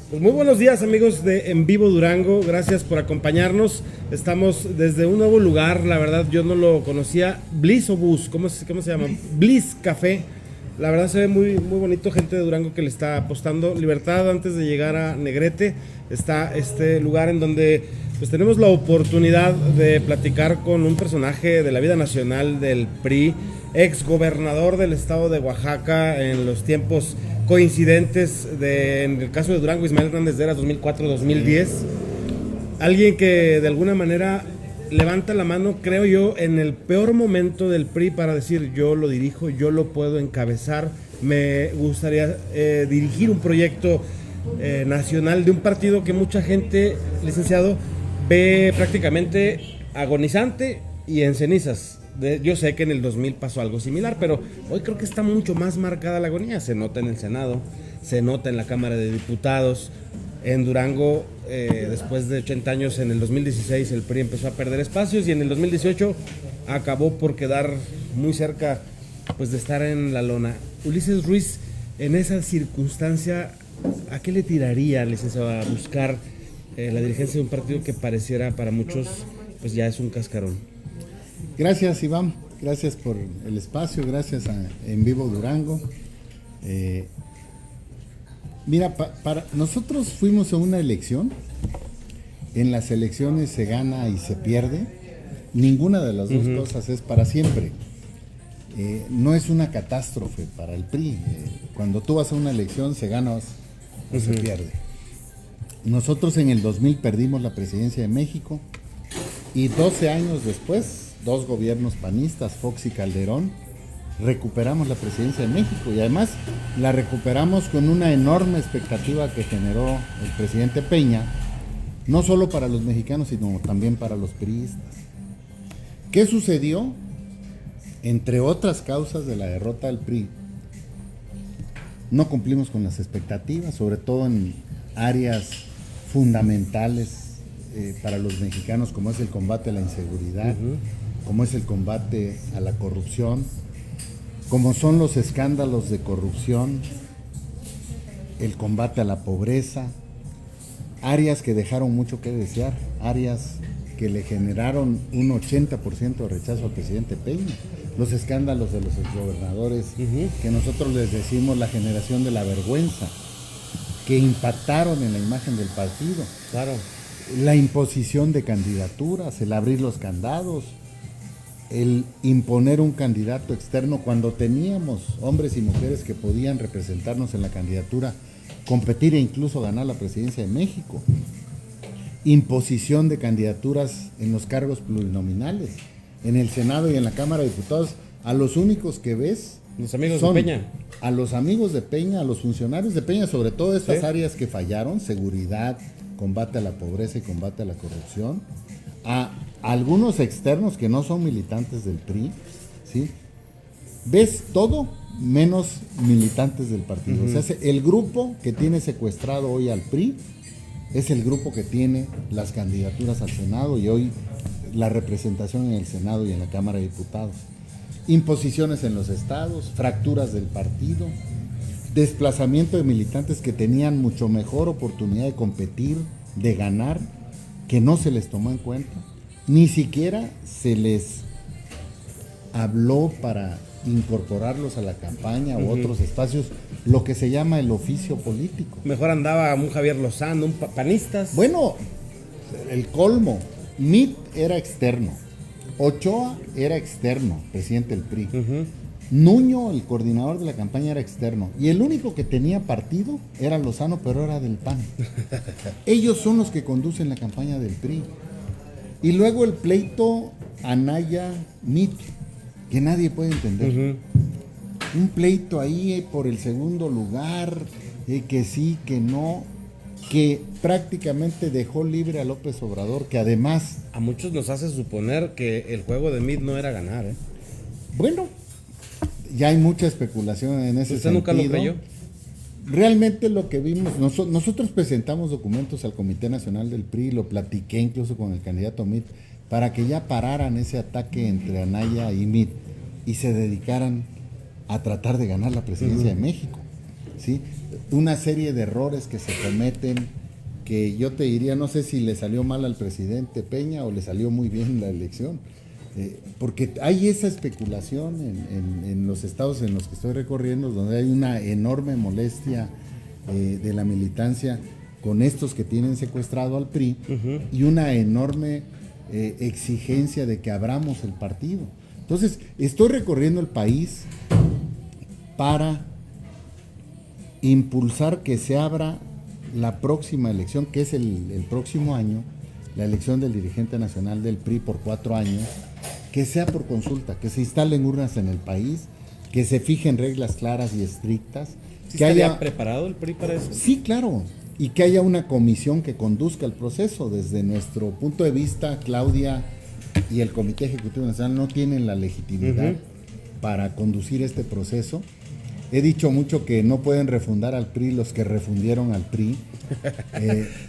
Pues muy buenos días, amigos de En Vivo Durango, gracias por acompañarnos. Estamos desde un nuevo lugar, la verdad yo no lo conocía, Bliss o Bus, ¿cómo se llama? Bliss Café. La verdad se ve muy bonito, gente de Durango que le está apostando. Libertad, antes de llegar a Negrete, está este lugar en donde pues tenemos la oportunidad de platicar con un personaje de la vida nacional del PRI, ex gobernador del estado de Oaxaca en los tiempos coincidentes en el caso de Durango, Ismael Hernández de Heras, 2004-2010. Alguien que de alguna manera levanta la mano, creo yo, en el peor momento del PRI para decir: yo lo dirijo, yo lo puedo encabezar, me gustaría dirigir un proyecto nacional de un partido que mucha gente, licenciado, ve prácticamente agonizante y en cenizas. Yo sé que en el 2000 pasó algo similar, pero hoy creo que está mucho más marcada la agonía. Se nota en el Senado, se nota en la Cámara de Diputados. En Durango, después de 80 años, en el 2016 el PRI empezó a perder espacios y en el 2018 acabó por quedar muy cerca, pues, de estar en la lona. Ulises Ruiz, en esa circunstancia, ¿a qué le tiraría, licenciado, a buscar la dirigencia de un partido que pareciera para muchos pues ya es un cascarón? Gracias, Iván, gracias por el espacio, gracias a En Vivo Durango. Mira, nosotros fuimos a una elección. En las elecciones se gana y se pierde. Ninguna de las dos cosas es para siempre. No es una catástrofe para el PRI. Cuando tú vas a una elección se gana o se pierde. Nosotros en el 2000 perdimos la presidencia de México y 12 años después, dos gobiernos panistas, Fox y Calderón, recuperamos la presidencia de México y además la recuperamos con una enorme expectativa que generó el presidente Peña, no solo para los mexicanos, sino también para los priistas. ¿Qué sucedió? Entre otras causas de la derrota del PRI, no cumplimos con las expectativas, sobre todo en áreas fundamentales para los mexicanos, como es el combate a la inseguridad, como es el combate a la corrupción, como son los escándalos de corrupción, el combate a la pobreza, áreas que dejaron mucho que desear, áreas que le generaron un 80% de rechazo al presidente Peña, los escándalos de los exgobernadores, que nosotros les decimos la generación de la vergüenza, que impactaron en la imagen del partido. Claro. La imposición de candidaturas, el abrir los candados, el imponer un candidato externo cuando teníamos hombres y mujeres que podían representarnos en la candidatura, competir e incluso ganar la presidencia de México. Imposición de candidaturas en los cargos plurinominales, en el Senado y en la Cámara de Diputados. A los únicos que ves los amigos son de Peña. A los amigos de Peña, a los funcionarios de Peña, sobre todo estas áreas que fallaron: seguridad, combate a la pobreza y combate a la corrupción, a algunos externos que no son militantes del PRI, ¿sí? Ves todo menos militantes del partido. O sea, el grupo que tiene secuestrado hoy al PRI es el grupo que tiene las candidaturas al Senado y hoy la representación en el Senado y en la Cámara de Diputados. Imposiciones en los estados, fracturas del partido, desplazamiento de militantes que tenían mucho mejor oportunidad de competir, de ganar, que no se les tomó en cuenta. Ni siquiera se les habló para incorporarlos a la campaña o otros espacios, lo que se llama el oficio político. Mejor andaba un Javier Lozano, un panistas. Bueno, el colmo. Mitt era externo, Ochoa era externo, presidente del PRI. Nuño, el coordinador de la campaña, era externo. Y el único que tenía partido era Lozano, pero era del PAN. Ellos son los que conducen la campaña del PRI. Y luego el pleito Anaya-Mitt, que nadie puede entender. Un pleito ahí por el segundo lugar, que sí, que no, que prácticamente dejó libre a López Obrador, que además... A muchos nos hace suponer que el juego de Mitt no era ganar, ¿eh? Bueno, ya hay mucha especulación en ese ¿Usted sentido. nunca lo creyó? Realmente lo que vimos, nosotros presentamos documentos al Comité Nacional del PRI, lo platiqué incluso con el candidato Mitt, para que ya pararan ese ataque entre Anaya y Mitt y se dedicaran a tratar de ganar la presidencia de México. ¿sí? Una serie de errores que se cometen, que yo te diría, no sé si le salió mal al presidente Peña o le salió muy bien la elección, porque hay esa especulación en los estados en los que estoy recorriendo, donde hay una enorme molestia de la militancia con estos que tienen secuestrado al PRI, y una enorme exigencia de que abramos el partido. Entonces, estoy recorriendo el país para impulsar que se abra la próxima elección, que es el próximo año, la elección del dirigente nacional del PRI por 4 años, que sea por consulta, que se instalen urnas en el país, que se fijen reglas claras y estrictas. ¿Sí estaría preparado el PRI para eso? Sí, claro, y que haya una comisión que conduzca el proceso. Desde nuestro punto de vista, Claudia y el Comité Ejecutivo Nacional no tienen la legitimidad para conducir este proceso. He dicho mucho que no pueden refundar al PRI los que refundieron al PRI.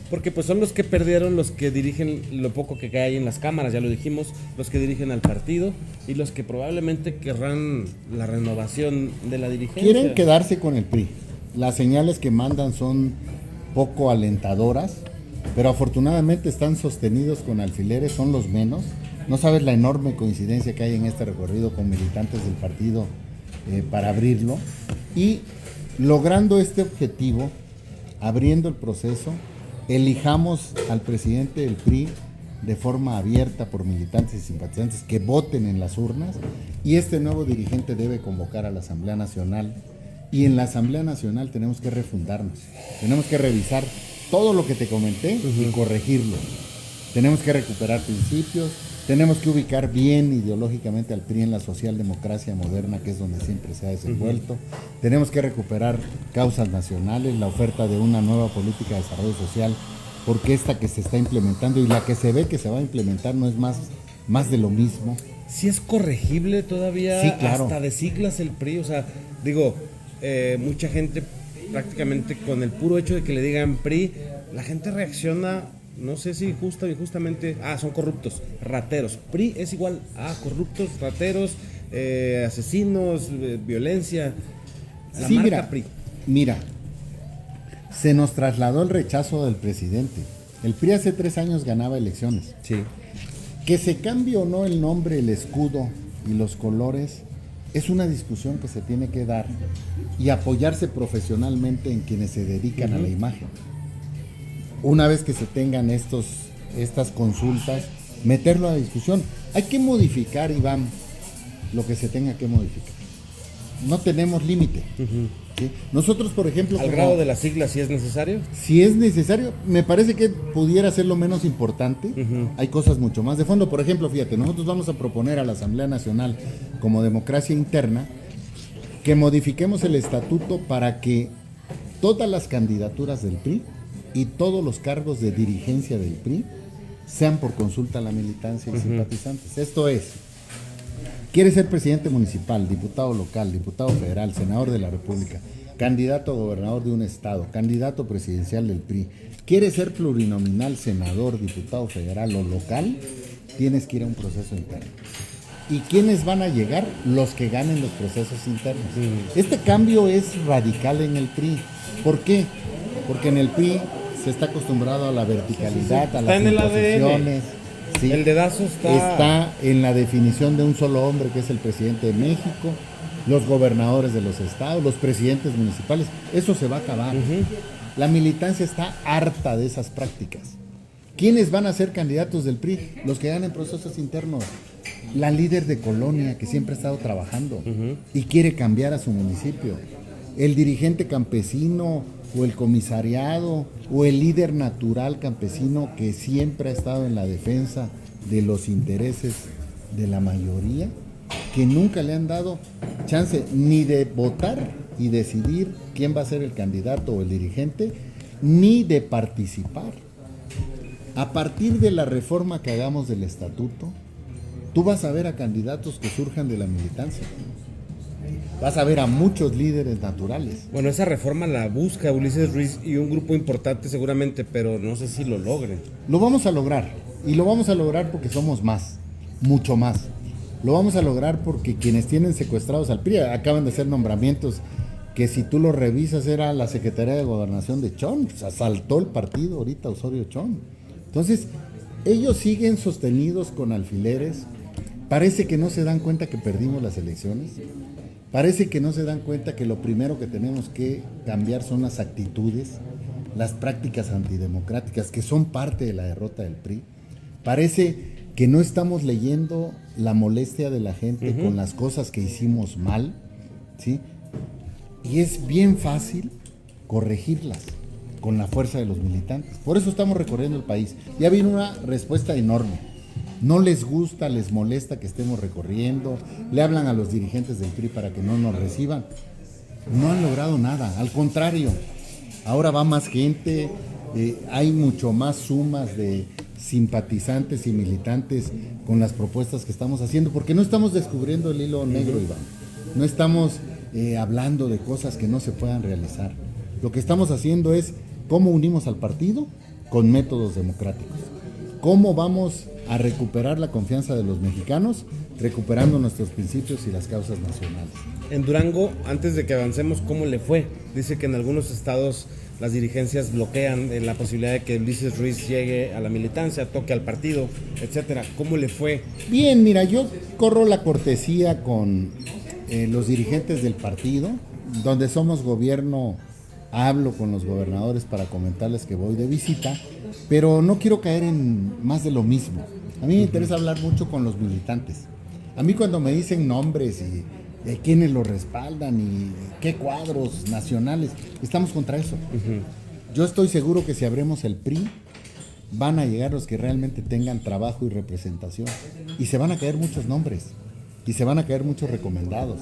Porque pues son los que perdieron, los que dirigen lo poco que hay en las cámaras, ya lo dijimos, los que dirigen al partido y los que probablemente querrán la renovación de la dirigencia. Quieren quedarse con el PRI. Las señales que mandan son poco alentadoras, pero afortunadamente están sostenidos con alfileres, son los menos. No sabes la enorme coincidencia que hay en este recorrido con militantes del partido para abrirlo, y logrando este objetivo, abriendo el proceso, elijamos al presidente del PRI de forma abierta por militantes y simpatizantes que voten en las urnas, y este nuevo dirigente debe convocar a la Asamblea Nacional, y en la Asamblea Nacional tenemos que refundarnos, tenemos que revisar todo lo que te comenté y corregirlo. Tenemos que recuperar principios, tenemos que ubicar bien ideológicamente al PRI en la socialdemocracia moderna, que es donde siempre se ha desenvuelto. Tenemos que recuperar causas nacionales, la oferta de una nueva política de desarrollo social, porque esta que se está implementando y la que se ve que se va a implementar no es más de lo mismo. ¿Sí es corregible todavía? Sí, claro. Hasta de siglas el PRI, o sea, digo, mucha gente prácticamente con el puro hecho de que le digan PRI, la gente reacciona. No sé si justa o injustamente. Son corruptos, rateros. PRI es igual a corruptos, rateros, asesinos, violencia. La sí, marca PRI. Mira, se nos trasladó el rechazo del presidente. El PRI hace 3 años ganaba elecciones. Sí. Que se cambie o no el nombre, el escudo y los colores es una discusión que se tiene que dar y apoyarse profesionalmente en quienes se dedican a la imagen. Una vez que se tengan estas consultas, meterlo a discusión. Hay que modificar, Iván, lo que se tenga que modificar. No tenemos límite. ¿Sí? Nosotros, por ejemplo... ¿Al grado de las siglas si es necesario? Si es necesario, me parece que pudiera ser lo menos importante. Hay cosas mucho más de fondo. Por ejemplo, fíjate, nosotros vamos a proponer a la Asamblea Nacional, como democracia interna, que modifiquemos el estatuto para que todas las candidaturas del PRI y todos los cargos de dirigencia del PRI sean por consulta a la militancia y simpatizantes. Esto es, ¿quieres ser presidente municipal, diputado local, diputado federal, senador de la República, candidato a gobernador de un estado, candidato presidencial del PRI? ¿Quieres ser plurinominal, senador, diputado federal o local? Tienes que ir a un proceso interno. ¿Y quiénes van a llegar? Los que ganen los procesos internos. Este cambio es radical en el PRI. ¿Por qué? Porque en el PRI se está acostumbrado a la verticalidad, a las imposiciones. Sí, el dedazo está en la definición de un solo hombre, que es el presidente de México, los gobernadores de los estados, los presidentes municipales. Eso se va a acabar. La militancia está harta de esas prácticas. ¿Quiénes van a ser candidatos del PRI? Los que ganen procesos internos. La líder de colonia, que siempre ha estado trabajando y quiere cambiar a su municipio. El dirigente campesino o el comisariado o el líder natural campesino que siempre ha estado en la defensa de los intereses de la mayoría, que nunca le han dado chance ni de votar y decidir quién va a ser el candidato o el dirigente, ni de participar. A partir de la reforma que hagamos del estatuto, tú vas a ver a candidatos que surjan de la militancia. Vas a ver a muchos líderes naturales. Bueno, esa reforma la busca Ulises Ruiz y un grupo importante seguramente, pero no sé si lo logren. Lo vamos a lograr, y lo vamos a lograr porque somos más, mucho más. Lo vamos a lograr porque quienes tienen secuestrados al PRI, acaban de hacer nombramientos que si tú lo revisas era la Secretaría de Gobernación de Chon, pues asaltó el partido ahorita Osorio Chon. Entonces, ellos siguen sostenidos con alfileres, parece que no se dan cuenta que perdimos las elecciones, parece que no se dan cuenta que lo primero que tenemos que cambiar son las actitudes, las prácticas antidemocráticas que son parte de la derrota del PRI. Parece que no estamos leyendo la molestia de la gente con las cosas que hicimos mal, ¿sí? Y es bien fácil corregirlas con la fuerza de los militantes. Por eso estamos recorriendo el país. Ya viene una respuesta enorme. No les gusta, les molesta que estemos recorriendo, le hablan a los dirigentes del PRI para que no nos reciban. No han logrado nada, al contrario. Ahora va más gente, hay mucho más sumas de simpatizantes y militantes con las propuestas que estamos haciendo, porque no estamos descubriendo el hilo negro, Iván. No estamos hablando de cosas que no se puedan realizar. Lo que estamos haciendo es cómo unimos al partido con métodos democráticos. Cómo vamos a recuperar la confianza de los mexicanos, recuperando nuestros principios y las causas nacionales. En Durango, antes de que avancemos, ¿cómo le fue? Dice que en algunos estados las dirigencias bloquean la posibilidad de que Ulises Ruiz llegue a la militancia, toque al partido, etcétera. ¿Cómo le fue? Bien, mira, yo corro la cortesía con los dirigentes del partido, donde somos gobierno, hablo con los gobernadores para comentarles que voy de visita, pero no quiero caer en más de lo mismo. A mí me interesa hablar mucho con los militantes. A mí cuando me dicen nombres y quiénes lo respaldan y qué cuadros nacionales, estamos contra eso. Yo estoy seguro que si abrimos el PRI, van a llegar los que realmente tengan trabajo y representación. Y se van a caer muchos nombres. Y se van a caer muchos recomendados.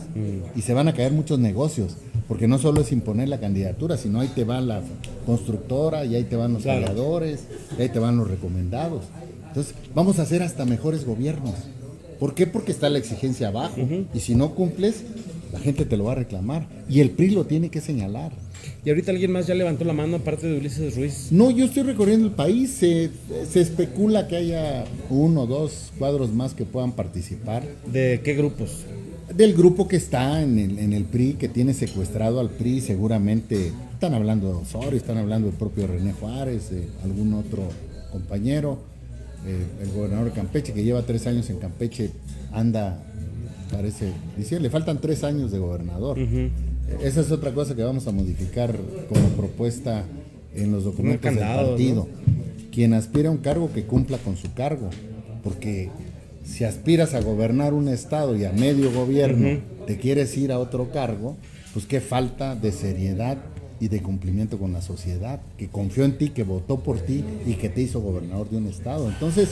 Y se van a caer muchos negocios. Porque no solo es imponer la candidatura, sino ahí te va la constructora, y ahí te van los creadores, y ahí te van los recomendados. Entonces, vamos a hacer hasta mejores gobiernos. ¿Por qué? Porque está la exigencia abajo. Y si no cumples, la gente te lo va a reclamar. Y el PRI lo tiene que señalar. ¿Y ahorita alguien más ya levantó la mano aparte de Ulises Ruiz? No, yo estoy recorriendo el país. Se especula que haya 1 o 2 cuadros más que puedan participar. ¿De qué grupos? Del grupo que está en el PRI, que tiene secuestrado al PRI, seguramente están hablando de Osorio, están hablando del propio René Juárez, algún otro compañero, el gobernador de Campeche, que lleva 3 años en Campeche, anda, parece, dice, le faltan 3 años de gobernador. Esa es otra cosa que vamos a modificar como propuesta en los documentos del partido. ¿No? Quien aspira a un cargo, que cumpla con su cargo, porque si aspiras a gobernar un estado y a medio gobierno te quieres ir a otro cargo, pues qué falta de seriedad y de cumplimiento con la sociedad, que confió en ti, que votó por ti y que te hizo gobernador de un estado. Entonces,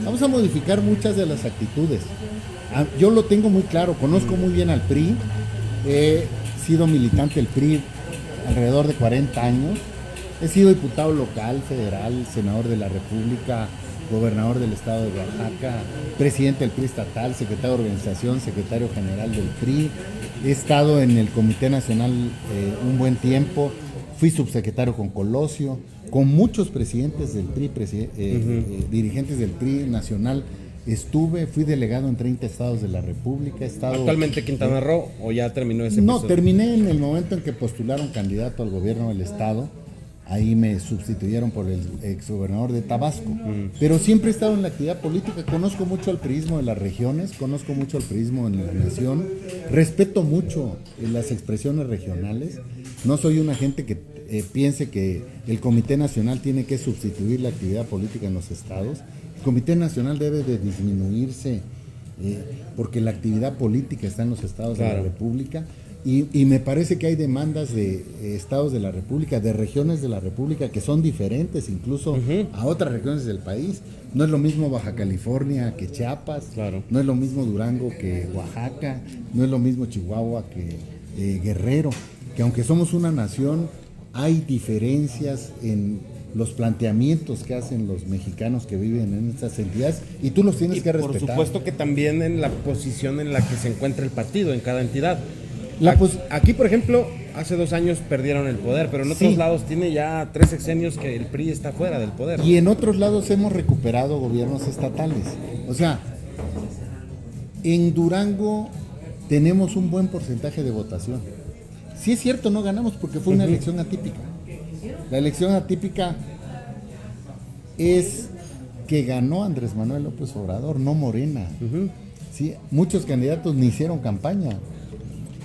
vamos a modificar muchas de las actitudes. Yo lo tengo muy claro, conozco muy bien al PRI, he sido militante del PRI alrededor de 40 años, he sido diputado local, federal, senador de la República, gobernador del estado de Oaxaca, presidente del PRI estatal, secretario de organización, secretario general del PRI. He estado en el Comité Nacional un buen tiempo, fui subsecretario con Colosio, con muchos presidentes del PRI, dirigentes del PRI nacional. Fui delegado en 30 estados de la República. ¿Actualmente Quintana Roo o ya terminó ese No, episodio? terminé en el momento en que postularon candidato al gobierno del estado. Ahí me sustituyeron por el exgobernador de Tabasco. Pero siempre he estado en la actividad política. Conozco mucho el priismo de las regiones, conozco mucho el priismo en la nación. Respeto mucho las expresiones regionales. No soy una gente que piense que el Comité Nacional tiene que sustituir la actividad política en los estados. El Comité Nacional debe de disminuirse porque la actividad política está en los estados de la República. Y me parece que hay demandas de estados de la República, de regiones de la República, que son diferentes incluso a otras regiones del país. No es lo mismo Baja California que Chiapas, no es lo mismo Durango que Oaxaca, no es lo mismo Chihuahua que Guerrero, que aunque somos una nación, hay diferencias en los planteamientos que hacen los mexicanos que viven en estas entidades, y tú los tienes que respetar. Por supuesto que también en la posición en la que se encuentra el partido en cada entidad. Aquí, por ejemplo, hace 2 años perdieron el poder, pero en otros lados tiene ya 3 sexenios que el PRI está fuera del poder. Y en otros lados hemos recuperado gobiernos estatales. O sea, en Durango tenemos un buen porcentaje de votación. Sí es cierto, no ganamos porque fue una elección atípica. La elección atípica es que ganó Andrés Manuel López Obrador, no Morena. ¿Sí? Muchos candidatos ni hicieron campaña.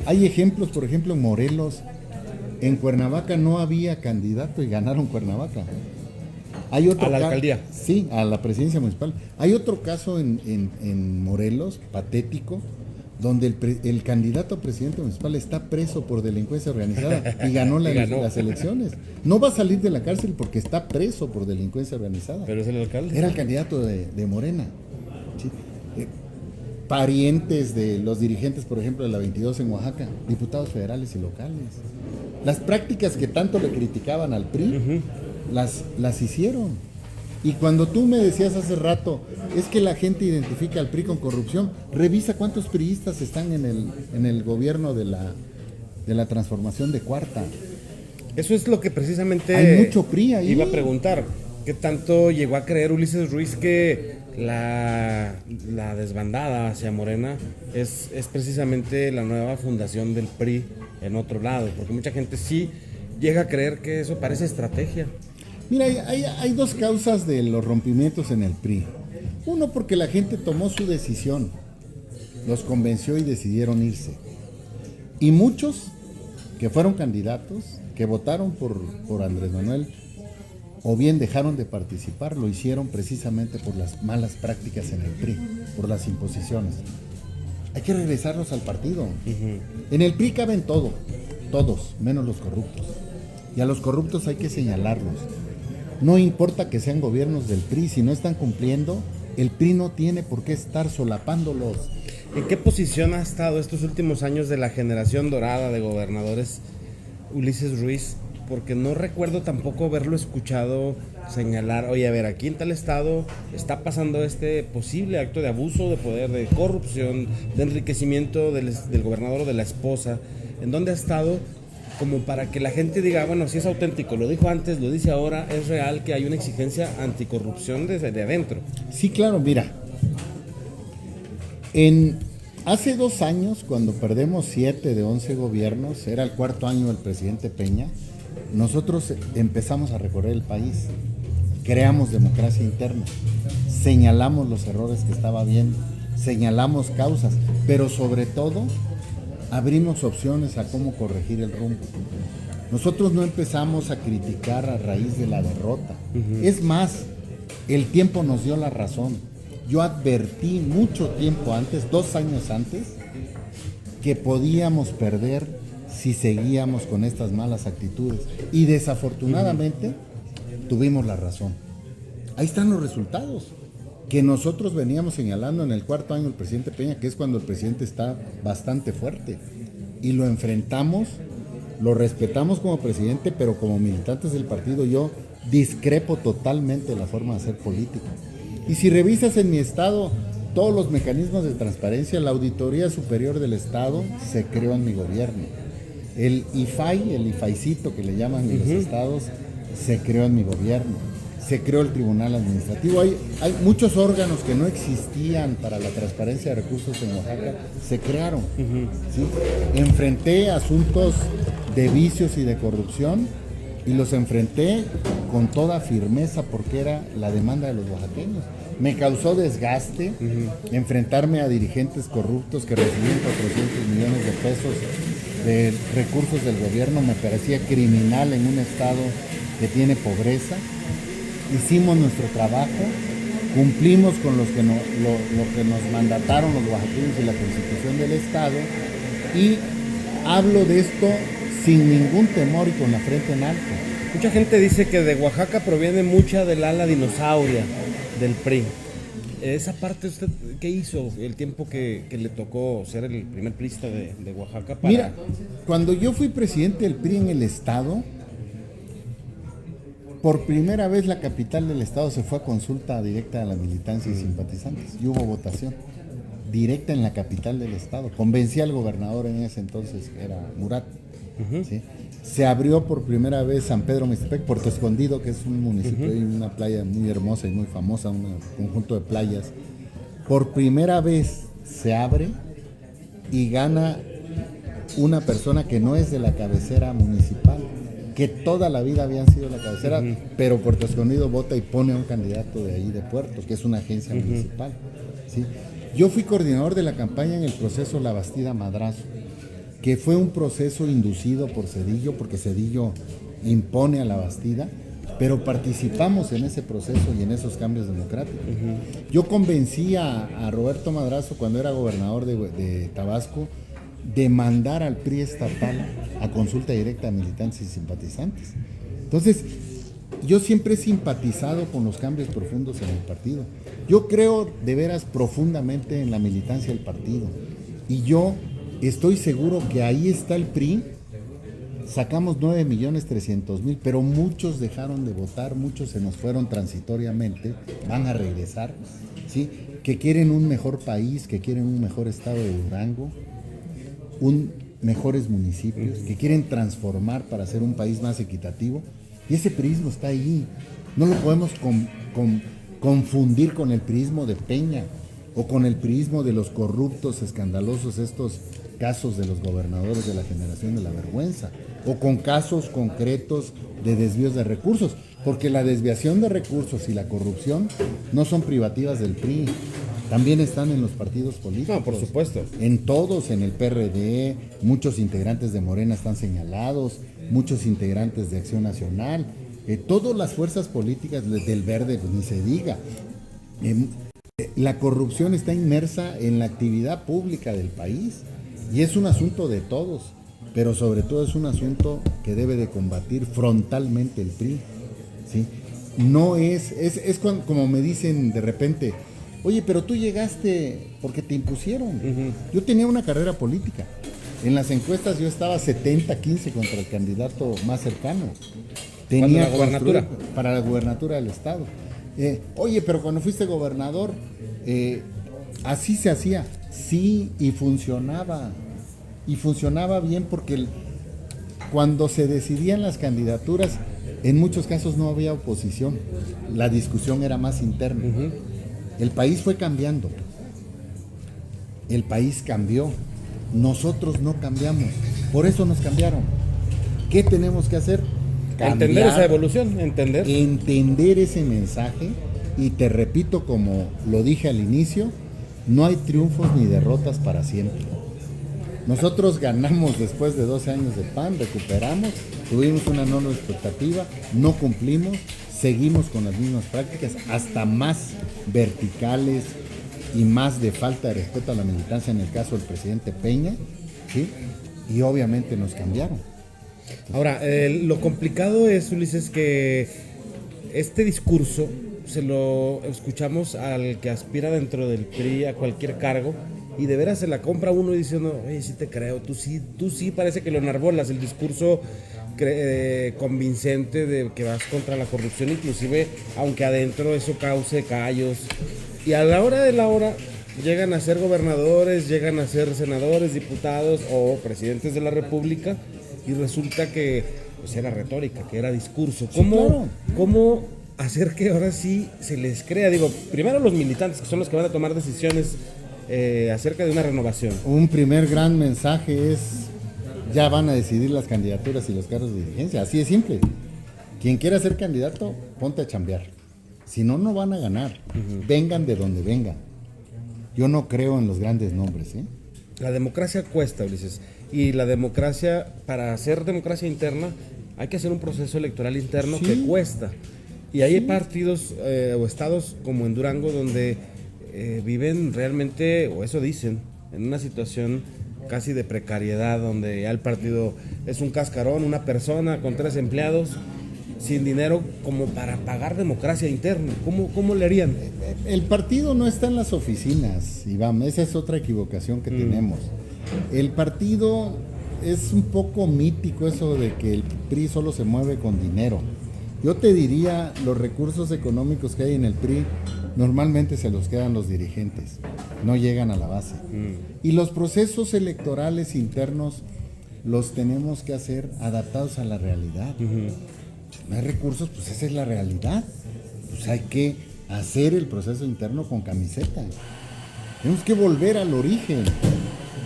Hay ejemplos, por ejemplo, en Morelos, en Cuernavaca no había candidato y ganaron Cuernavaca. Hay otro ¿A la alcaldía? Sí, a la presidencia municipal. Hay otro caso en Morelos, patético, donde el candidato a presidente municipal está preso por delincuencia organizada y ganó las elecciones. No va a salir de la cárcel porque está preso por delincuencia organizada. Pero es el alcalde. Era el candidato de Morena. ¿Sí? Parientes de los dirigentes, por ejemplo, de la 22 en Oaxaca, diputados federales y locales. Las prácticas que tanto le criticaban al PRI, las hicieron. Y cuando tú me decías hace rato, es que la gente identifica al PRI con corrupción, revisa cuántos priistas están en el gobierno de la transformación de Cuarta. Eso es lo que precisamente hay mucho PRI ahí. Iba a preguntar. ¿Qué tanto llegó a creer Ulises Ruiz que la desbandada hacia Morena es precisamente la nueva fundación del PRI en otro lado? Porque mucha gente sí llega a creer que eso parece estrategia. Mira, hay dos causas de los rompimientos en el PRI. Uno, porque la gente tomó su decisión, los convenció y decidieron irse. Y muchos que fueron candidatos, que votaron por Andrés Manuel, o bien dejaron de participar, lo hicieron precisamente por las malas prácticas en el PRI, por las imposiciones. Hay que regresarlos al partido. En el PRI caben todos, menos los corruptos. Y a los corruptos hay que señalarlos. No importa que sean gobiernos del PRI, si no están cumpliendo, el PRI no tiene por qué estar solapándolos. ¿En qué posición ha estado estos últimos años de la generación dorada de gobernadores Ulises Ruiz? Porque no recuerdo tampoco haberlo escuchado señalar, oye, a ver, aquí en tal estado está pasando este posible acto de abuso de poder, de corrupción, de enriquecimiento del gobernador o de la esposa. ¿En dónde ha estado? Como para que la gente diga, bueno, si es auténtico, lo dijo antes, lo dice ahora, es real que hay una exigencia anticorrupción desde adentro. Sí, claro, mira. Hace 2 años, cuando perdemos 7 de 11 gobiernos, era el 4º año del presidente Peña, nosotros empezamos a recorrer el país, creamos democracia interna, señalamos los errores que estaba viendo, señalamos causas, pero sobre todo abrimos opciones a cómo corregir el rumbo. Nosotros no empezamos a criticar a raíz de la derrota. Es más, el tiempo nos dio la razón. Yo advertí mucho tiempo antes, 2 años antes, que podíamos perder si seguíamos con estas malas actitudes. Y desafortunadamente tuvimos la razón. Ahí están los resultados que nosotros veníamos señalando en el 4º año del presidente Peña, que es cuando el presidente está bastante fuerte. Y lo enfrentamos, lo respetamos como presidente, pero como militantes del partido yo discrepo totalmente de la forma de hacer política. Y si revisas en mi estado todos los mecanismos de transparencia, la Auditoría Superior del Estado se creó en mi gobierno. El IFAI, el IFAIcito que le llaman en los estados, se creó en mi gobierno. Se creó el Tribunal Administrativo. Hay muchos órganos que no existían para la transparencia de recursos en Oaxaca, se crearon. ¿Sí? Enfrenté asuntos de vicios y de corrupción y los enfrenté con toda firmeza porque era la demanda de los oaxaqueños. Me causó desgaste enfrentarme a dirigentes corruptos que recibían 400 millones de pesos de recursos del gobierno. Me parecía criminal en un estado que tiene pobreza. Hicimos nuestro trabajo, cumplimos con lo que nos mandataron los oaxaqueños y la Constitución del Estado, y hablo de esto sin ningún temor y con la frente en alto. Mucha gente dice que de Oaxaca proviene mucha del ala dinosauria del PRI. Esa parte, ¿usted qué hizo el tiempo que le tocó ser el primer priista de Oaxaca? Mira, cuando yo fui presidente del PRI en el Estado, por primera vez la capital del Estado se fue a consulta directa a la militancia y simpatizantes. Y hubo votación directa en la capital del Estado. Convencí al gobernador en ese entonces, que era Murat. ¿Sí? Se abrió por primera vez San Pedro Mixtepec, Puerto Escondido, que es un municipio y una playa muy hermosa y muy famosa, un conjunto de playas. Por primera vez se abre y gana una persona que no es de la cabecera municipal, que toda la vida habían sido la cabecera, pero Puerto Escondido vota y pone a un candidato de ahí de Puerto, que es una agencia municipal, ¿sí? Yo fui coordinador de la campaña en el proceso La Bastida Madrazo, que fue un proceso inducido por Zedillo, porque Zedillo impone a La Bastida, pero participamos en ese proceso y en esos cambios democráticos. Yo convencí a Roberto Madrazo, cuando era gobernador de Tabasco, de mandar al PRI estatal a consulta directa a militantes y simpatizantes. Entonces, yo siempre he simpatizado con los cambios profundos en el partido. Yo creo de veras profundamente en la militancia del partido. Y yo estoy seguro que ahí está el PRI. Sacamos 9.300.000, pero muchos dejaron de votar, muchos se nos fueron transitoriamente, van a regresar, ¿sí? Que quieren un mejor país, que quieren un mejor estado de Durango, mejores municipios, que quieren transformar para hacer un país más equitativo, y ese priismo está ahí. No lo podemos confundir con el priismo de Peña o con el priismo de los corruptos escandalosos, estos casos de los gobernadores de la generación de la vergüenza, o con casos concretos de desvíos de recursos, porque la desviación de recursos y la corrupción no son privativas del PRI, también están en los partidos políticos. No, por supuesto. En todos, en el PRD, muchos integrantes de Morena están señalados, muchos integrantes de Acción Nacional, todas las fuerzas políticas del Verde, pues ni se diga. La corrupción está inmersa en la actividad pública del país y es un asunto de todos, pero sobre todo es un asunto que debe de combatir frontalmente el PRI, ¿sí? No es como me dicen de repente, oye, pero tú llegaste porque te impusieron. Yo tenía una carrera política. En las encuestas yo estaba 70-15 contra el candidato más cercano. Tenía la gubernatura. Para la gubernatura del estado. Oye, pero cuando fuiste gobernador, así se hacía. Sí, y funcionaba. Y funcionaba bien porque cuando se decidían las candidaturas, en muchos casos no había oposición. La discusión era más interna. El país fue cambiando. El país cambió. Nosotros no cambiamos. Por eso nos cambiaron. ¿Qué tenemos que hacer? Cambiar, entender esa evolución, entender ese mensaje. Y te repito, como lo dije al inicio, no hay triunfos ni derrotas para siempre. Nosotros ganamos después de 12 años de PAN, recuperamos, tuvimos una enorme expectativa, no cumplimos, seguimos con las mismas prácticas, hasta más verticales y más de falta de respeto a la militancia en el caso del presidente Peña, ¿sí? Y obviamente nos cambiaron. Ahora, lo complicado es, Ulises, que este discurso se lo escuchamos al que aspira dentro del PRI a cualquier cargo y de veras se la compra uno diciendo, oye, sí te creo, tú sí parece que lo enarbolas, el discurso convincente de que vas contra la corrupción, inclusive aunque adentro eso cause callos, y a la hora de la hora llegan a ser gobernadores, llegan a ser senadores, diputados o presidentes de la República y resulta que pues era retórica, que era discurso. ¿Cómo hacer que ahora sí se les crea? Digo, primero los militantes, que son los que van a tomar decisiones acerca de una renovación. Un primer gran mensaje es, ya van a decidir las candidaturas y los cargos de dirigencia, así de simple. Quien quiera ser candidato, ponte a chambear. Si no, no van a ganar. Vengan de donde vengan. Yo no creo en los grandes nombres, ¿eh? La democracia cuesta, Ulises. Y la democracia, para hacer democracia interna, hay que hacer un proceso electoral interno que cuesta. Y hay partidos o estados como en Durango donde viven realmente, o eso dicen, en una situación casi de precariedad, donde ya el partido es un cascarón, una persona con 3 empleados, sin dinero como para pagar democracia interna. ¿Cómo le harían? El partido no está en las oficinas, Iván, esa es otra equivocación que tenemos. El partido es un poco mítico eso de que el PRI solo se mueve con dinero. Yo te diría, los recursos económicos que hay en el PRI normalmente se los quedan los dirigentes, no llegan a la base. Y los procesos electorales internos los tenemos que hacer adaptados a la realidad. No hay recursos, pues esa es la realidad. Pues hay que hacer el proceso interno con camiseta. Tenemos que volver al origen.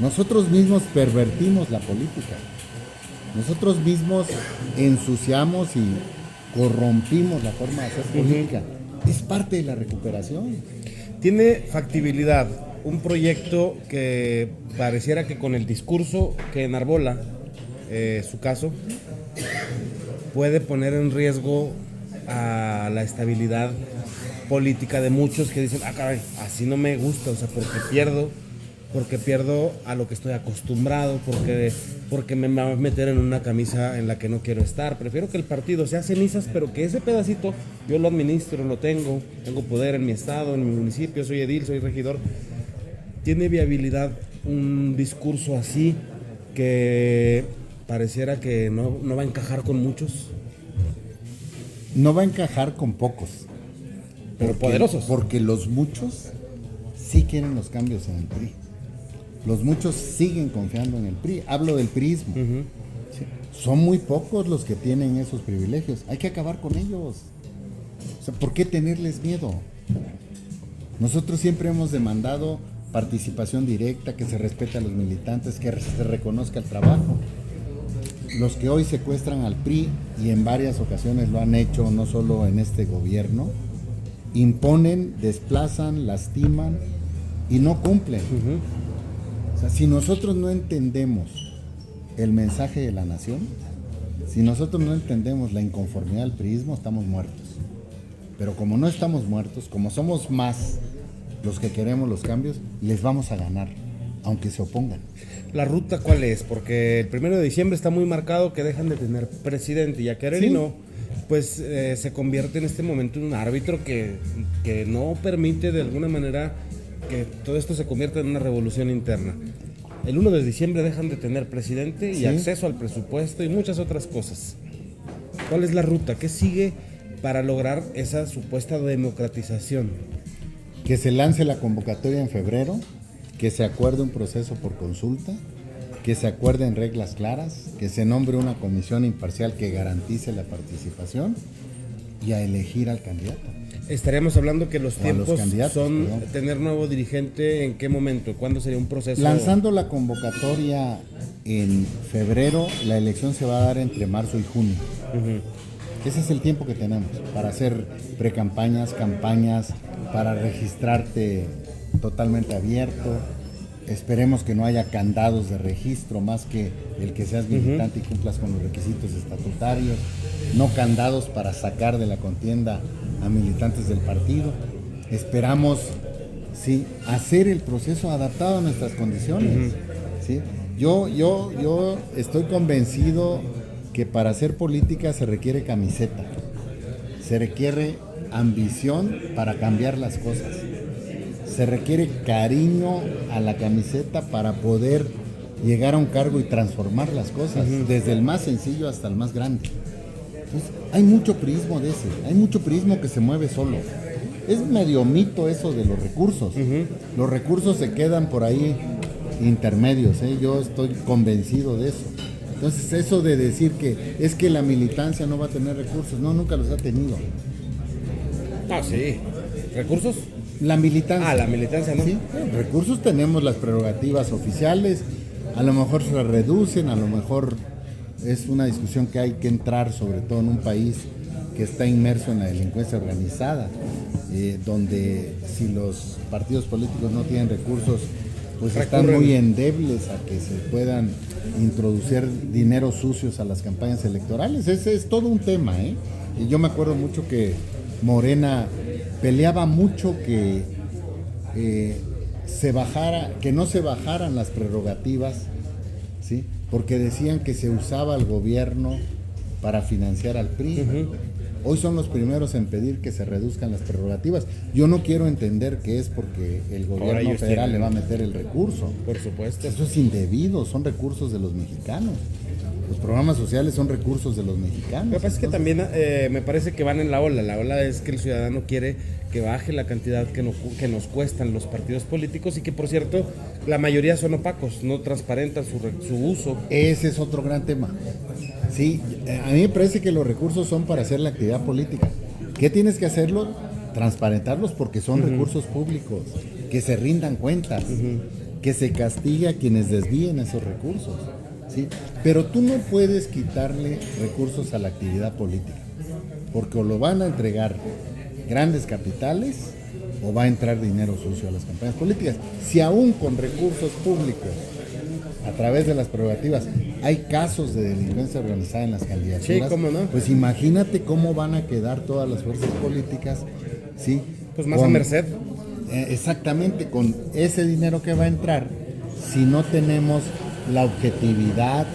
Nosotros mismos pervertimos la política. Nosotros mismos ensuciamos y corrompimos la forma de hacer política. Es parte de la recuperación. Tiene factibilidad un proyecto que pareciera que con el discurso que enarbola su caso puede poner en riesgo a la estabilidad política de muchos que dicen, caray, así no me gusta, o sea, porque pierdo a lo que estoy acostumbrado, porque me va a meter en una camisa en la que no quiero estar. Prefiero que el partido sea cenizas, pero que ese pedacito yo lo administro, lo tengo poder en mi estado, en mi municipio, soy edil, soy regidor. ¿Tiene viabilidad un discurso así que pareciera que no va a encajar con muchos? No va a encajar con pocos. Pero poderosos. Porque los muchos sí quieren los cambios en el PRI. Los muchos siguen confiando en el PRI. Hablo del priismo. Sí. Son muy pocos los que tienen esos privilegios. Hay que acabar con ellos. O sea, ¿por qué tenerles miedo? Nosotros siempre hemos demandado participación directa, que se respete a los militantes, que se reconozca el trabajo. Los que hoy secuestran al PRI, y en varias ocasiones lo han hecho, no solo en este gobierno, imponen, desplazan, lastiman y no cumplen. O sea, si nosotros no entendemos el mensaje de la nación, si nosotros no entendemos la inconformidad del priismo, estamos muertos. Pero como no estamos muertos, como somos más los que queremos los cambios, les vamos a ganar, aunque se opongan. ¿La ruta cuál es? Porque el 1 de diciembre está muy marcado que dejan de tener presidente, y a querer y no, pues se convierte en este momento en un árbitro que no permite de alguna manera que todo esto se convierta en una revolución interna. El 1 de diciembre dejan de tener presidente y acceso al presupuesto y muchas otras cosas. ¿Cuál es la ruta? ¿Qué sigue para lograr esa supuesta democratización? Que se lance la convocatoria en febrero, que se acuerde un proceso por consulta, que se acuerden reglas claras, que se nombre una comisión imparcial que garantice la participación y a elegir al candidato. Estaríamos hablando que los tiempos son perdón. Tener nuevo dirigente, ¿en qué momento? ¿Cuándo sería un proceso? Lanzando la convocatoria en febrero, la elección se va a dar entre marzo y junio. Ese es el tiempo que tenemos para hacer precampañas, campañas, para registrarte totalmente abierto. Esperemos que no haya candados de registro más que el que seas militante y cumplas con los requisitos estatutarios. No candados para sacar de la contienda a militantes del partido. Esperamos hacer el proceso adaptado a nuestras condiciones. ¿Sí? Yo estoy convencido que para hacer política se requiere camiseta, se requiere ambición para cambiar las cosas, se requiere cariño a la camiseta para poder llegar a un cargo y transformar las cosas, desde el más sencillo hasta el más grande. Entonces, hay mucho priismo de ese, hay mucho priismo que se mueve solo. Es medio mito eso de los recursos. Los recursos se quedan por ahí intermedios, yo estoy convencido de eso. Entonces, eso de decir que es que la militancia no va a tener recursos, no, nunca los ha tenido. Sí. ¿Recursos? La militancia. La militancia, ¿no? Sí, recursos tenemos las prerrogativas oficiales, a lo mejor se reducen, a lo mejor es una discusión que hay que entrar, sobre todo en un país que está inmerso en la delincuencia organizada, donde si los partidos políticos no tienen recursos, pues están muy endebles a que se puedan introducir dineros sucios a las campañas electorales. Ese es todo un tema, Y yo me acuerdo mucho que Morena peleaba mucho que que no se bajaran las prerrogativas, ¿sí? Porque decían que se usaba el gobierno para financiar al PRI. Hoy son los primeros en pedir que se reduzcan las prerrogativas. Yo no quiero entender que es porque el gobierno federal le va a meter el recurso. Por supuesto. Eso es indebido, son recursos de los mexicanos. Los programas sociales son recursos de los mexicanos. Lo que pasa es que también me parece que van en la ola. La ola es que el ciudadano quiere que baje la cantidad que nos cuestan los partidos políticos, y que, por cierto, la mayoría son opacos, no transparentan su uso. Ese es otro gran tema. Sí, a mí me parece que los recursos son para hacer la actividad política. ¿Qué tienes que hacerlo? Transparentarlos, porque son recursos públicos, que se rindan cuentas. que se castigue a quienes desvíen esos recursos, ¿sí? Pero tú no puedes quitarle recursos a la actividad política, porque o lo van a entregar grandes capitales o va a entrar dinero sucio a las campañas políticas. Si aún con recursos públicos, a través de las prerrogativas, hay casos de delincuencia organizada en las candidaturas, sí, ¿cómo no? Pues imagínate cómo van a quedar todas las fuerzas políticas, ¿sí? Pues más a merced. Exactamente, con ese dinero que va a entrar, si no tenemos la objetividad,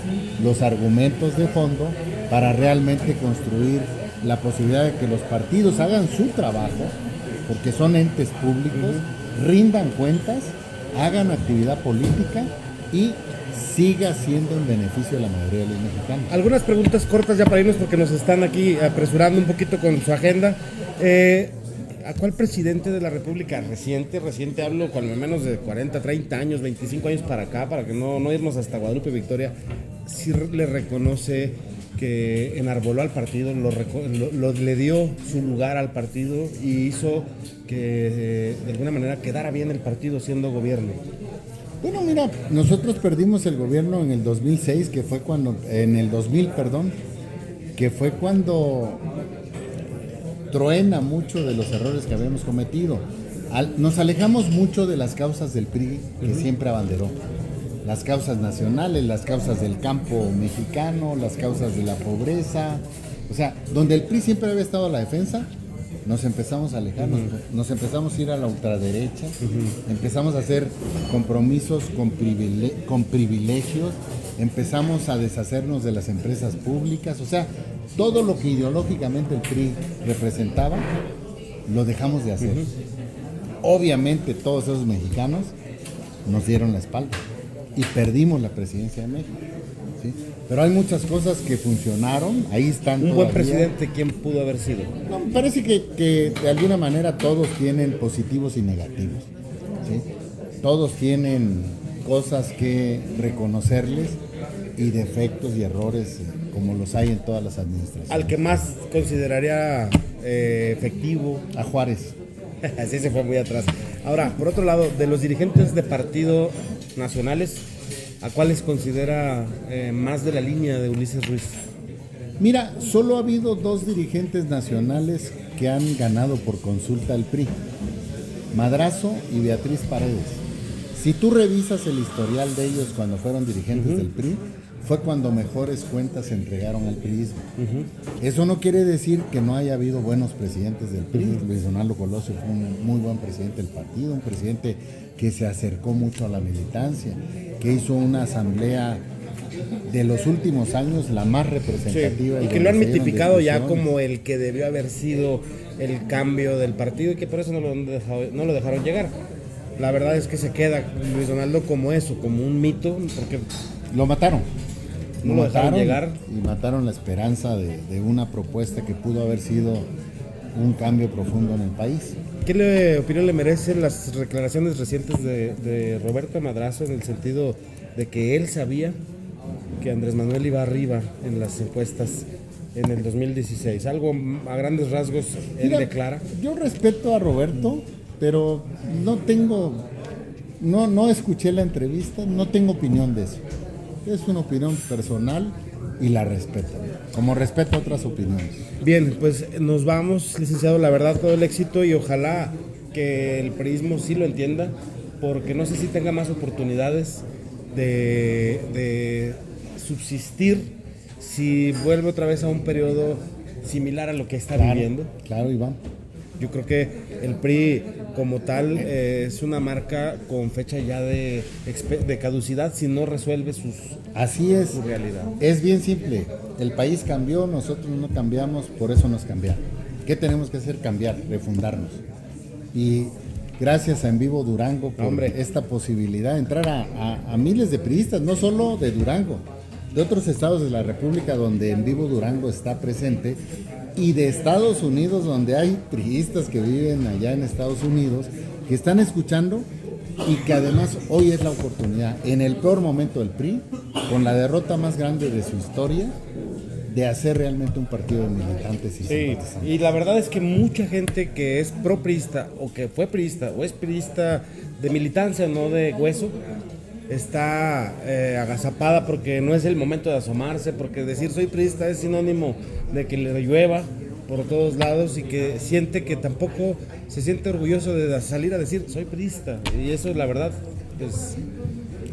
los argumentos de fondo para realmente construir la posibilidad de que los partidos hagan su trabajo, porque son entes públicos, rindan cuentas, hagan actividad política y siga siendo en beneficio de la mayoría de los mexicanos. Algunas preguntas cortas ya para irnos porque nos están aquí apresurando un poquito con su agenda. ¿A cuál presidente de la República reciente hablo, cuando menos de 40, 30 años, 25 años para acá, para que no irnos hasta Guadalupe Victoria, sí le reconoce que enarboló al partido, le dio su lugar al partido y hizo que de alguna manera quedara bien el partido siendo gobierno? Bueno, mira, nosotros perdimos el gobierno en el 2006, que fue cuando, en el 2000, perdón, que fue cuando truena mucho de los errores que habíamos cometido. Nos alejamos mucho de las causas del PRI, que siempre abanderó. Las causas nacionales, las causas del campo mexicano, las causas de la pobreza. O sea, donde el PRI siempre había estado a la defensa, nos empezamos a alejar, nos empezamos a ir a la ultraderecha, empezamos a hacer compromisos con privilegios, empezamos a deshacernos de las empresas públicas, o sea, todo lo que ideológicamente el PRI representaba, lo dejamos de hacer. Obviamente todos esos mexicanos nos dieron la espalda y perdimos la presidencia de México, ¿sí? Pero hay muchas cosas que funcionaron, ahí están Un todavía. buen presidente, ¿quién pudo haber sido? No, me parece que de alguna manera todos tienen positivos y negativos, ¿sí? Todos tienen cosas que reconocerles y defectos y errores como los hay en todas las administraciones. Al que más consideraría efectivo. A Juárez. Así se fue muy atrás. Ahora, por otro lado, de los dirigentes de partido nacionales, ¿a cuáles considera más de la línea de Ulises Ruiz? Mira, solo ha habido 2 dirigentes nacionales que han ganado por consulta al PRI, Madrazo y Beatriz Paredes. Si tú revisas el historial de ellos cuando fueron dirigentes del PRI, fue cuando mejores cuentas se entregaron al priismo. Eso no quiere decir que no haya habido buenos presidentes del PRI. Luis Donaldo Colosio fue un muy buen presidente del partido, un presidente que se acercó mucho a la militancia, que hizo una asamblea de los últimos años la más representativa. Sí, y que lo han mitificado ya como el que debió haber sido el cambio del partido y que por eso no lo dejaron llegar. La verdad es que se queda Luis Donaldo como eso, como un mito, porque lo mataron. No lo dejaron llegar. Y mataron la esperanza de una propuesta que pudo haber sido un cambio profundo en el país. ¿Qué opinión le merecen las declaraciones recientes de Roberto Madrazo en el sentido de que él sabía que Andrés Manuel iba arriba en las encuestas en el 2016? Algo a grandes rasgos él declara. Yo respeto a Roberto, pero no escuché la entrevista, no tengo opinión de eso. Es una opinión personal y la respeto, como respeto otras opiniones. Bien, pues nos vamos, licenciado, la verdad todo el éxito y ojalá que el priismo sí lo entienda, porque no sé si tenga más oportunidades de subsistir si vuelve otra vez a un periodo similar a lo que está viviendo. Claro, Iván. Yo creo que el PRI como tal es una marca con fecha ya de caducidad si no resuelve su realidad. Es bien simple. El país cambió, nosotros no cambiamos, por eso nos cambiaron. ¿Qué tenemos que hacer? Cambiar, refundarnos. Y gracias a En Vivo Durango por esta posibilidad de entrar a miles de priistas, no solo de Durango, de otros estados de la República donde En Vivo Durango está presente, y de Estados Unidos, donde hay priistas que viven allá en Estados Unidos, que están escuchando y que además hoy es la oportunidad, en el peor momento del PRI, con la derrota más grande de su historia, de hacer realmente un partido de militantes y simpatizantes. Y la verdad es que mucha gente que es pro-priista o que fue priista o es priista de militancia, no de hueso, está agazapada porque no es el momento de asomarse, porque decir soy priista es sinónimo de que le llueva por todos lados y que siente que tampoco se siente orgulloso de salir a decir soy priista. Y eso, la verdad, pues...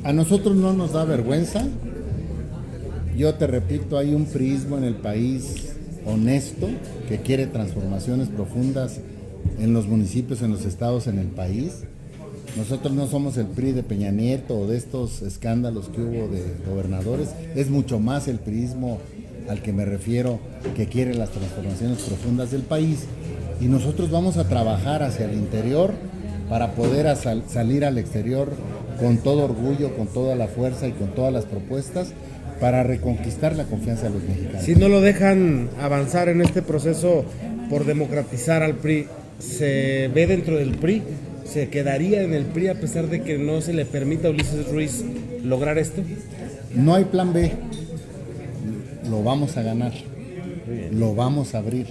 A nosotros no nos da vergüenza. Yo te repito, hay un priismo en el país honesto que quiere transformaciones profundas en los municipios, en los estados, en el país. Nosotros no somos el PRI de Peña Nieto o de estos escándalos que hubo de gobernadores. Es mucho más el priismo al que me refiero, que quiere las transformaciones profundas del país. Y nosotros vamos a trabajar hacia el interior para poder salir al exterior con todo orgullo, con toda la fuerza y con todas las propuestas para reconquistar la confianza de los mexicanos. Si no lo dejan avanzar en este proceso por democratizar al PRI, ¿se ve dentro del PRI? ¿Se quedaría en el PRI a pesar de que no se le permita a Ulises Ruiz lograr esto? No hay plan B. Lo vamos a ganar. Lo vamos a abrir.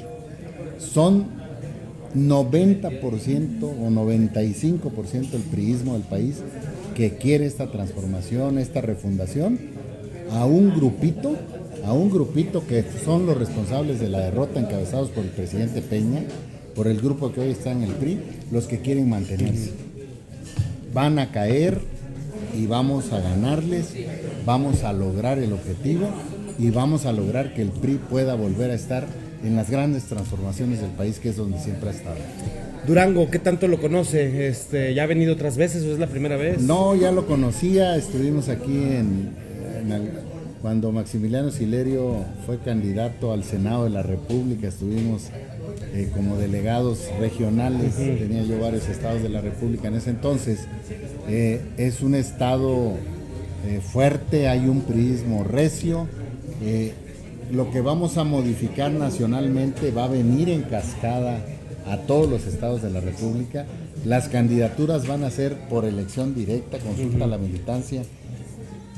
Son 90% o 95% el priismo del país que quiere esta transformación, esta refundación, a un grupito que son los responsables de la derrota encabezados por el presidente Peña, por el grupo que hoy está en el PRI, los que quieren mantenerse. Van a caer y vamos a ganarles, vamos a lograr el objetivo y vamos a lograr que el PRI pueda volver a estar en las grandes transformaciones del país, que es donde siempre ha estado. Durango, ¿qué tanto lo conoce? ¿Ya ha venido otras veces o es la primera vez? No, ya lo conocía, estuvimos aquí cuando Maximiliano Silerio fue candidato al Senado de la República, estuvimos como delegados regionales, tenía yo varios estados de la República en ese entonces. Es un estado fuerte, hay un priismo recio. Lo que vamos a modificar nacionalmente va a venir en cascada a todos los estados de la República. Las candidaturas van a ser por elección directa, consulta a la militancia,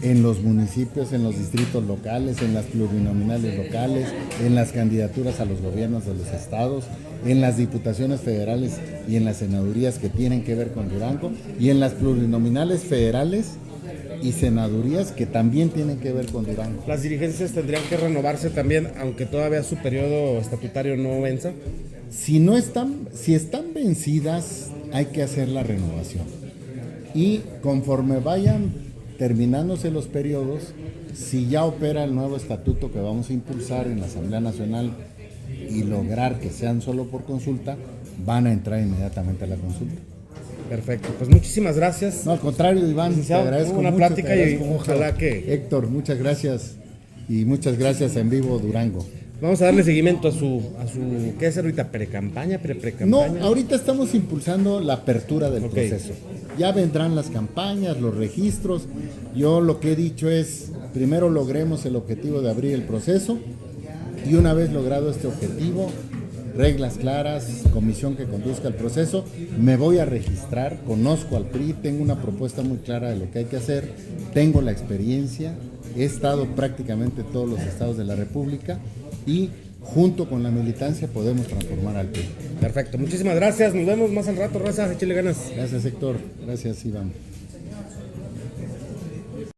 en los municipios, en los distritos locales, en las plurinominales locales, en las candidaturas a los gobiernos de los estados, en las diputaciones federales y en las senadurías que tienen que ver con Durango, y en las plurinominales federales y senadurías que también tienen que ver con Durango. ¿Las dirigencias tendrían que renovarse también, aunque todavía su periodo estatutario no venza? Si están vencidas, hay que hacer la renovación. Y conforme vayan terminándose los periodos, si ya opera el nuevo estatuto que vamos a impulsar en la Asamblea Nacional y lograr que sean solo por consulta, van a entrar inmediatamente a la consulta. Perfecto, pues muchísimas gracias. No, al contrario, Iván, licenciado, te agradezco una mucho, plática y ojalá que... Héctor, muchas gracias y muchas gracias en vivo Durango. Vamos a darle seguimiento a su ¿qué es ahorita? ¿Pre-campaña? ¿Pre-campaña? No, ahorita estamos impulsando la apertura del proceso. Ya vendrán las campañas, los registros. Yo lo que he dicho es, primero logremos el objetivo de abrir el proceso y una vez logrado este objetivo, reglas claras, comisión que conduzca el proceso, me voy a registrar, conozco al PRI, tengo una propuesta muy clara de lo que hay que hacer, tengo la experiencia, he estado prácticamente en todos los estados de la República y junto con la militancia podemos transformar al PRI. Perfecto, muchísimas gracias, nos vemos más al rato, raza, échale ganas. Gracias Héctor, gracias Iván.